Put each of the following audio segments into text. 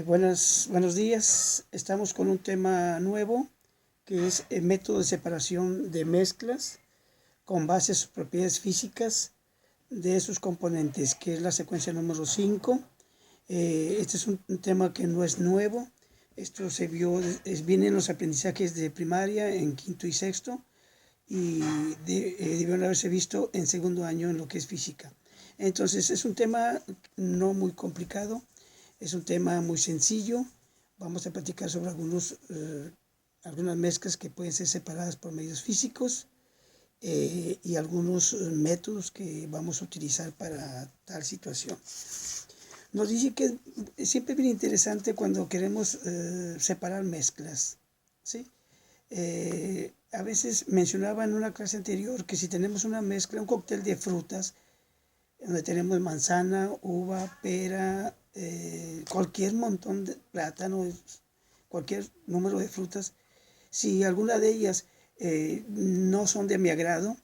Buenos días. Estamos con un tema nuevo que es el método de separación de mezclas con base a sus propiedades físicas de sus componentes, que es la secuencia número 5. Este es un tema que no es nuevo. Esto se vio, viene en los aprendizajes de primaria en quinto y sexto y debieron haberse visto en segundo año en lo que es física. Entonces es un tema no muy complicado. Es un tema muy sencillo. Vamos a platicar sobre algunas mezclas que pueden ser separadas por medios físicos y algunos métodos que vamos a utilizar para tal situación. Nos dice que siempre es bien interesante cuando queremos separar mezclas, ¿sí? A veces mencionaba en una clase anterior que si tenemos una mezcla, un cóctel de frutas, donde tenemos manzana, uva, pera, cualquier montón de plátano, cualquier número de frutas, si alguna de ellas no son de mi agrado,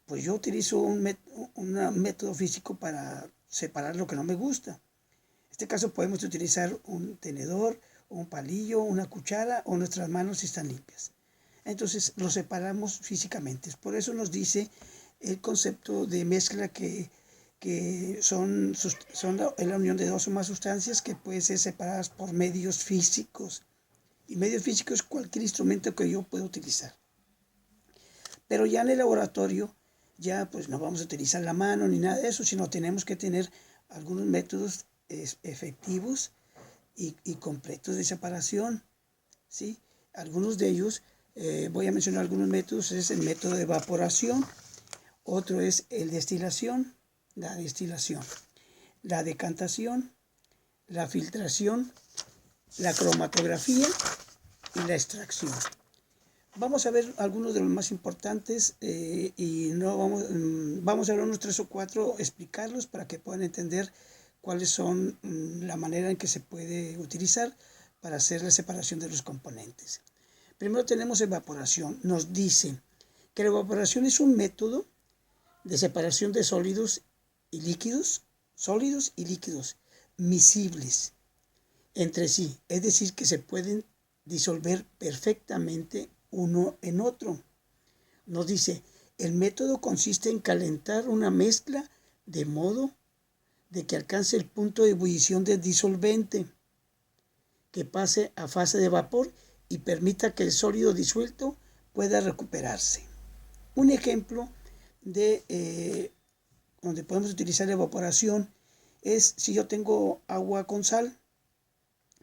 pues yo utilizo un método físico para separar lo que no me gusta. En este caso podemos utilizar un tenedor, un palillo, una cuchara o nuestras manos si están limpias. Entonces lo separamos físicamente. Por eso nos dice el concepto de mezcla que son la unión de dos o más sustancias que pueden ser separadas por medios físicos. Y medios físicos es cualquier instrumento que yo pueda utilizar. Pero ya en el laboratorio, ya pues no vamos a utilizar la mano ni nada de eso, sino tenemos que tener algunos métodos efectivos y completos de separación, ¿sí? Algunos de ellos, voy a mencionar algunos métodos, es el método de evaporación, otro es el destilación, la destilación, la decantación, la filtración, la cromatografía y la extracción. Vamos a ver algunos de los más importantes y no vamos a ver unos 3 o 4, explicarlos para que puedan entender cuáles son la manera en que se puede utilizar para hacer la separación de los componentes. Primero tenemos evaporación. Nos dice que la evaporación es un método de separación de sólidos y líquidos miscibles entre sí, es decir, que se pueden disolver perfectamente uno en otro. Nos dice, el método consiste en calentar una mezcla de modo de que alcance el punto de ebullición del disolvente, que pase a fase de vapor y permita que el sólido disuelto pueda recuperarse. Un ejemplo de donde podemos utilizar la evaporación es si yo tengo agua con sal,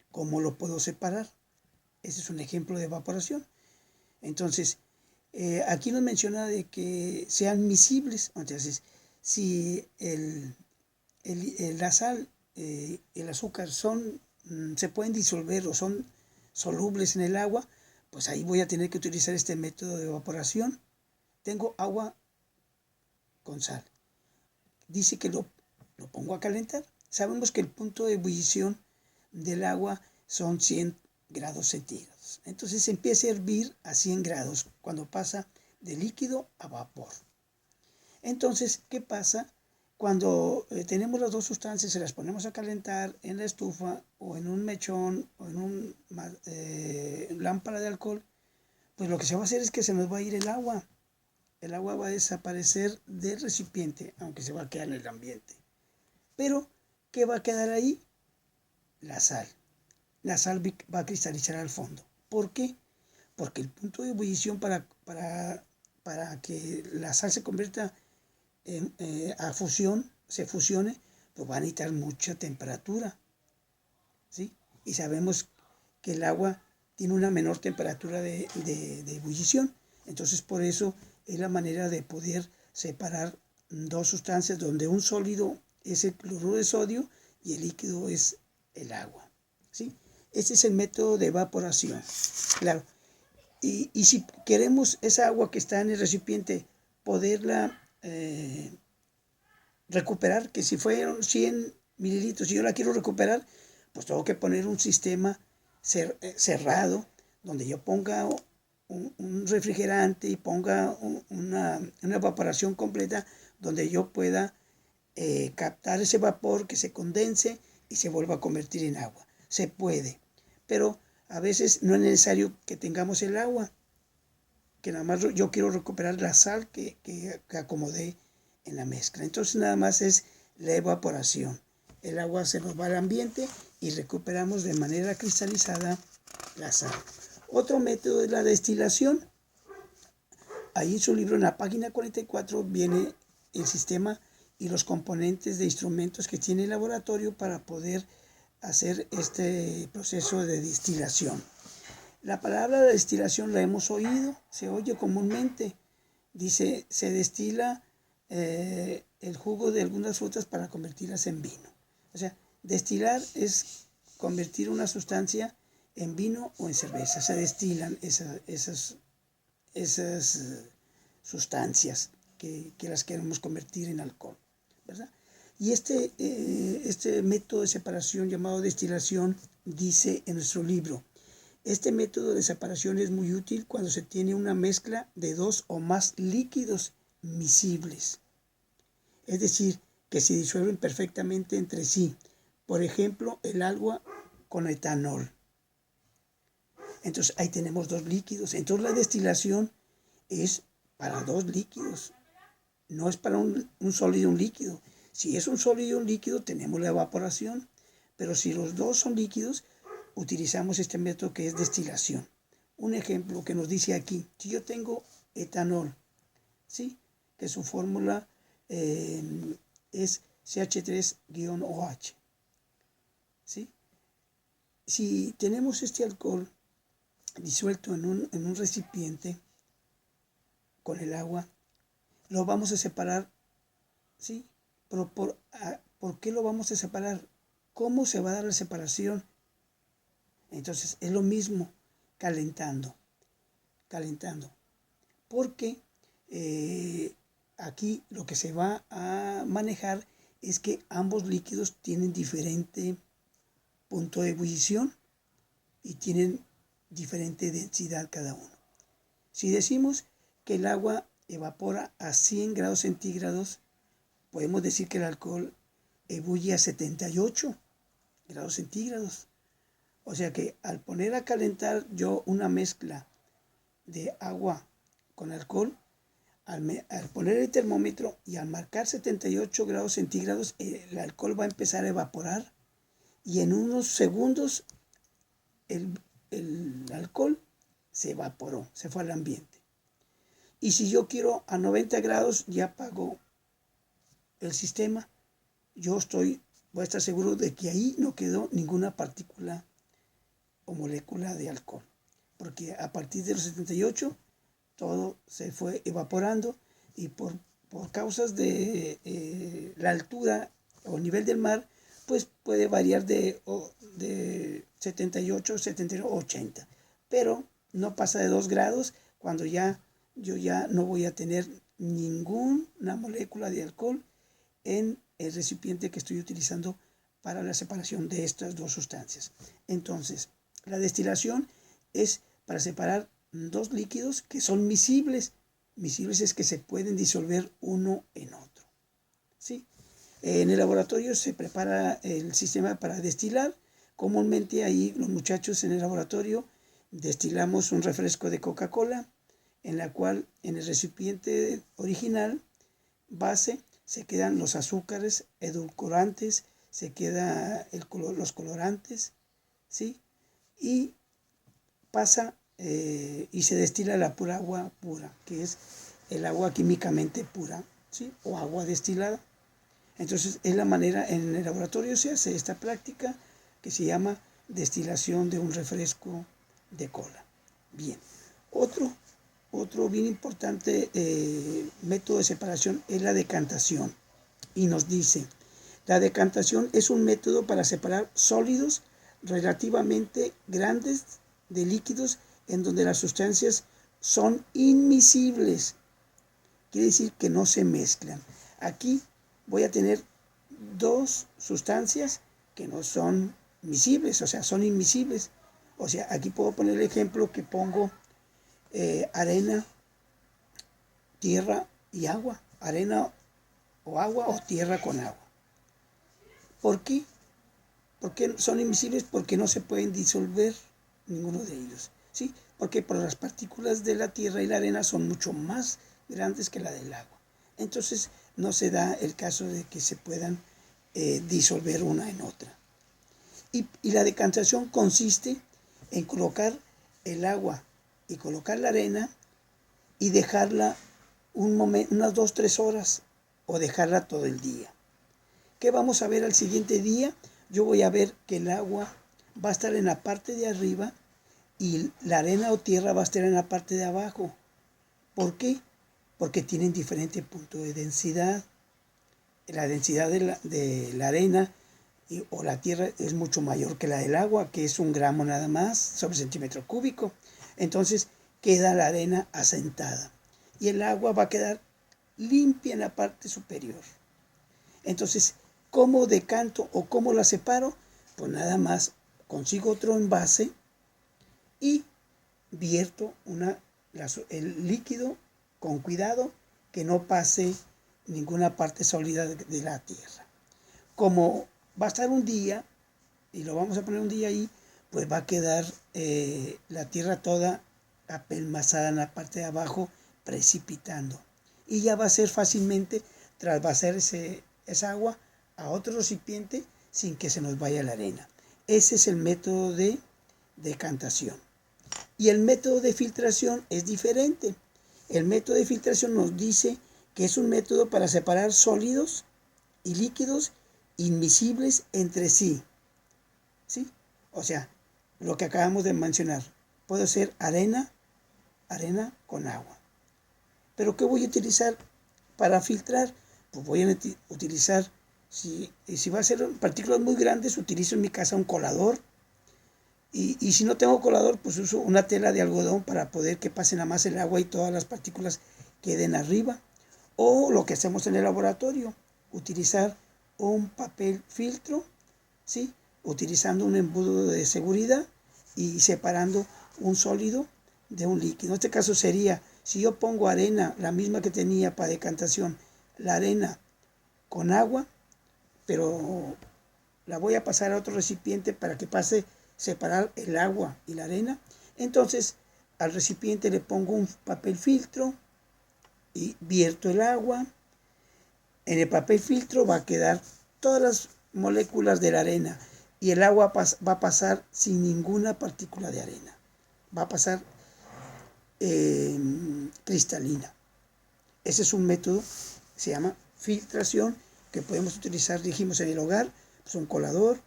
¿cómo lo puedo separar? Ese es un ejemplo de evaporación. Entonces, aquí nos menciona de que sean miscibles. Entonces, si la sal y el azúcar se pueden disolver o son solubles en el agua, pues ahí voy a tener que utilizar este método de evaporación. Tengo agua con sal. Dice que lo pongo a calentar. Sabemos que el punto de ebullición del agua son 100 grados centígrados. Entonces empieza a hervir a 100 grados cuando pasa de líquido a vapor. Entonces, ¿qué pasa? Cuando tenemos las dos sustancias, se las ponemos a calentar en la estufa o en un mechón o en una lámpara de alcohol, pues lo que se va a hacer es que se nos va a ir el agua. El agua va a desaparecer del recipiente, aunque se va a quedar en el ambiente. Pero, ¿qué va a quedar ahí? La sal. La sal va a cristalizar al fondo. ¿Por qué? Porque el punto de ebullición para que la sal se convierta se fusione, pues va a necesitar mucha temperatura, ¿sí? Y sabemos que el agua tiene una menor temperatura de ebullición. Entonces, por eso es la manera de poder separar dos sustancias donde un sólido es el cloruro de sodio y el líquido es el agua, ¿sí? Este es el método de evaporación. Claro. Y si queremos esa agua que está en el recipiente, poderla recuperar, que si fueron 100 mililitros y yo la quiero recuperar, pues tengo que poner un sistema cerrado donde yo ponga un refrigerante y ponga una evaporación completa donde yo pueda captar ese vapor, que se condense y se vuelva a convertir en agua. se puede, pero a veces no es necesario que tengamos el agua, que nada más yo quiero recuperar la sal que acomodé en la mezcla. Entonces nada más es la evaporación. El agua se nos va al ambiente y recuperamos de manera cristalizada la sal. Otro método es la destilación. Ahí en su libro, en la página 44, viene el sistema y los componentes de instrumentos que tiene el laboratorio para poder hacer este proceso de destilación. La palabra destilación la hemos oído, se oye comúnmente. Dice, se destila el jugo de algunas frutas para convertirlas en vino. O sea, destilar es convertir una sustancia en vino o en cerveza. Se destilan esas sustancias que las queremos convertir en alcohol, ¿verdad? Y este método de separación llamado destilación dice en nuestro libro, este método de separación es muy útil cuando se tiene una mezcla de dos o más líquidos miscibles, es decir, que se disuelven perfectamente entre sí. Por ejemplo, el agua con etanol. Entonces ahí tenemos dos líquidos. Entonces la destilación es para dos líquidos, no es para un sólido y un líquido. Si es un sólido y un líquido, tenemos la evaporación, pero si los dos son líquidos, utilizamos este método que es destilación. Un ejemplo que nos dice aquí, si yo tengo etanol, ¿sí?, que su fórmula es CH3-OH, ¿sí? Si tenemos este alcohol disuelto en un recipiente con el agua, lo vamos a separar, ¿sí? Pero ¿por qué lo vamos a separar? ¿Cómo se va a dar la separación? Entonces es lo mismo calentando, porque aquí lo que se va a manejar es que ambos líquidos tienen diferente punto de ebullición y tienen diferente densidad cada uno. Si decimos que el agua evapora a 100 grados centígrados, podemos decir que el alcohol ebulle a 78 grados centígrados. O sea que al poner a calentar yo una mezcla de agua con alcohol, al poner el termómetro y al marcar 78 grados centígrados, el alcohol va a empezar a evaporar y en unos segundos el alcohol se evaporó, se fue al ambiente. Y si yo quiero a 90 grados, ya apagó el sistema, voy a estar seguro de que ahí no quedó ninguna partícula o molécula de alcohol, porque a partir de los 78 todo se fue evaporando y por causas de la altura o nivel del mar, pues puede variar de 78, 79, 80, pero no pasa de 2 grados cuando yo ya no voy a tener ninguna molécula de alcohol en el recipiente que estoy utilizando para la separación de estas dos sustancias. Entonces, la destilación es para separar dos líquidos que son miscibles. Miscibles es que se pueden disolver uno en otro, ¿sí? En el laboratorio se prepara el sistema para destilar. Comúnmente ahí los muchachos en el laboratorio destilamos un refresco de Coca-Cola, en la cual en el recipiente original base se quedan los azúcares, edulcorantes, se queda los colorantes, ¿sí? Y pasa y se destila la pura agua pura, que es el agua químicamente pura, ¿sí?, o agua destilada. Entonces es la manera, en el laboratorio se hace esta práctica que se llama destilación de un refresco de cola. Bien, otro bien importante método de separación es la decantación. Y nos dice, la decantación es un método para separar sólidos relativamente grandes de líquidos en donde las sustancias son inmiscibles. Quiere decir que no se mezclan. Aquí voy a tener dos sustancias que no son miscibles, o sea, son inmiscibles. O sea, aquí puedo poner el ejemplo que pongo arena, tierra y agua. Arena o agua o tierra con agua. ¿Por qué? ¿Por qué son invisibles? Porque no se pueden disolver ninguno de ellos, ¿sí? Porque por las partículas de la tierra y la arena son mucho más grandes que la del agua. Entonces no se da el caso de que se puedan disolver una en otra. Y la decantación consiste en colocar el agua y colocar la arena y dejarla unas 2-3 horas o dejarla todo el día. ¿Qué vamos a ver al siguiente día? Yo voy a ver que el agua va a estar en la parte de arriba y la arena o tierra va a estar en la parte de abajo. ¿Por qué? Porque tienen diferente punto de densidad. La densidad de la arena o la tierra es mucho mayor que la del agua, que es 1 gramo nada más sobre centímetro cúbico. Entonces queda la arena asentada y el agua va a quedar limpia en la parte superior. Entonces, ¿cómo decanto o cómo la separo? Pues nada más consigo otro envase y vierto el líquido con cuidado que no pase ninguna parte sólida de la tierra. Como va a estar un día y lo vamos a poner un día ahí, pues va a quedar la tierra toda apelmazada en la parte de abajo, precipitando. Y ya va a ser fácilmente trasvasar esa agua a otro recipiente sin que se nos vaya la arena. Ese es el método de decantación. Y el método de filtración es diferente. El método de filtración nos dice que es un método para separar sólidos y líquidos invisibles entre sí. ¿Sí? O sea, lo que acabamos de mencionar. Puede ser arena con agua. ¿Pero qué voy a utilizar para filtrar? Pues voy a utilizar, si va a ser partículas muy grandes, utilizo en mi casa un colador. Y si no tengo colador, pues uso una tela de algodón para poder que pase nada más el agua y todas las partículas queden arriba. O lo que hacemos en el laboratorio, utilizar un papel filtro, ¿sí? Utilizando un embudo de seguridad y separando un sólido de un líquido. En este caso sería, si yo pongo arena, la misma que tenía para decantación, la arena con agua, pero la voy a pasar a otro recipiente para que pase separar el agua y la arena. Entonces al recipiente le pongo un papel filtro y vierto el agua. En el papel filtro va a quedar todas las moléculas de la arena y el agua va a pasar sin ninguna partícula de arena. Va a pasar cristalina. Ese es un método, se llama filtración, que podemos utilizar, dijimos, en el hogar, pues un colador,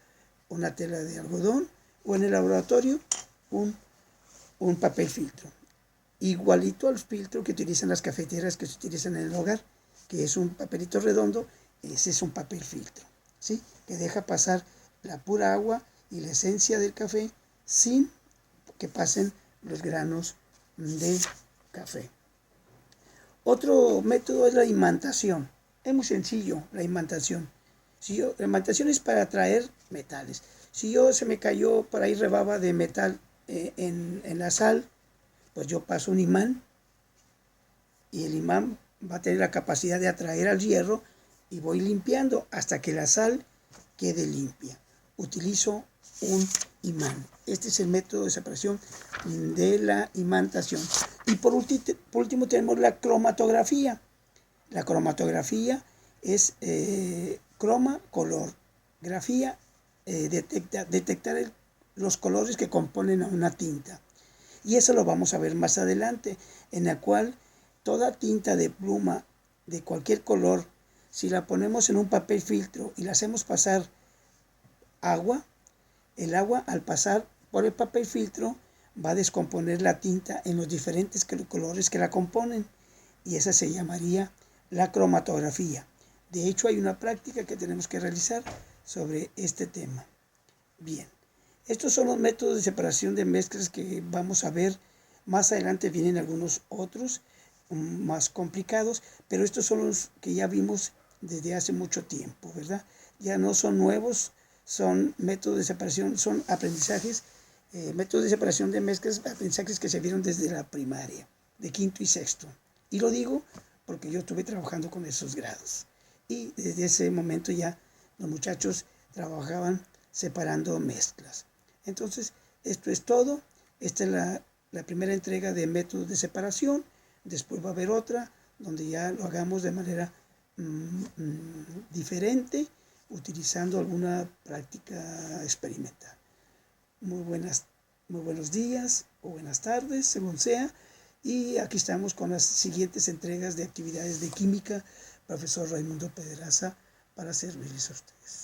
una tela de algodón, o en el laboratorio un papel filtro. Igualito al filtro que utilizan las cafeteras que se utilizan en el hogar, que es un papelito redondo, ese es un papel filtro, ¿sí? Que deja pasar la pura agua y la esencia del café sin que pasen los granos de café. Otro método es la imantación. Es muy sencillo la imantación. La imantación es para atraer metales. Si se me cayó por ahí rebaba de metal en la sal, pues yo paso un imán y el imán va a tener la capacidad de atraer al hierro y voy limpiando hasta que la sal quede limpia. Utilizo un imán. Este es el método de separación de la imantación. Y por último tenemos la cromatografía. La cromatografía es croma, color. Grafía, detectar los colores que componen a una tinta. Y eso lo vamos a ver más adelante, en la cual toda tinta de pluma de cualquier color, si la ponemos en un papel filtro y la hacemos pasar agua, el agua al pasar por el papel filtro va a descomponer la tinta en los diferentes colores que la componen y esa se llamaría la cromatografía. De hecho, hay una práctica que tenemos que realizar sobre este tema. Bien, estos son los métodos de separación de mezclas que vamos a ver. Más adelante vienen algunos otros más complicados, pero estos son los que ya vimos desde hace mucho tiempo, ¿verdad? Ya no son nuevos, son métodos de separación, son aprendizajes, métodos de separación de mezclas, aprendizajes que se vieron desde la primaria, de quinto y sexto. Y lo digo porque yo estuve trabajando con esos grados. Y desde ese momento ya los muchachos trabajaban separando mezclas. Entonces, esto es todo. Esta es la primera entrega de métodos de separación. Después va a haber otra donde ya lo hagamos de manera diferente, utilizando alguna práctica experimental. Muy buenos días o buenas tardes, según sea. Y aquí estamos con las siguientes entregas de actividades de química, profesor Raimundo Pedraza, para servirles a ustedes.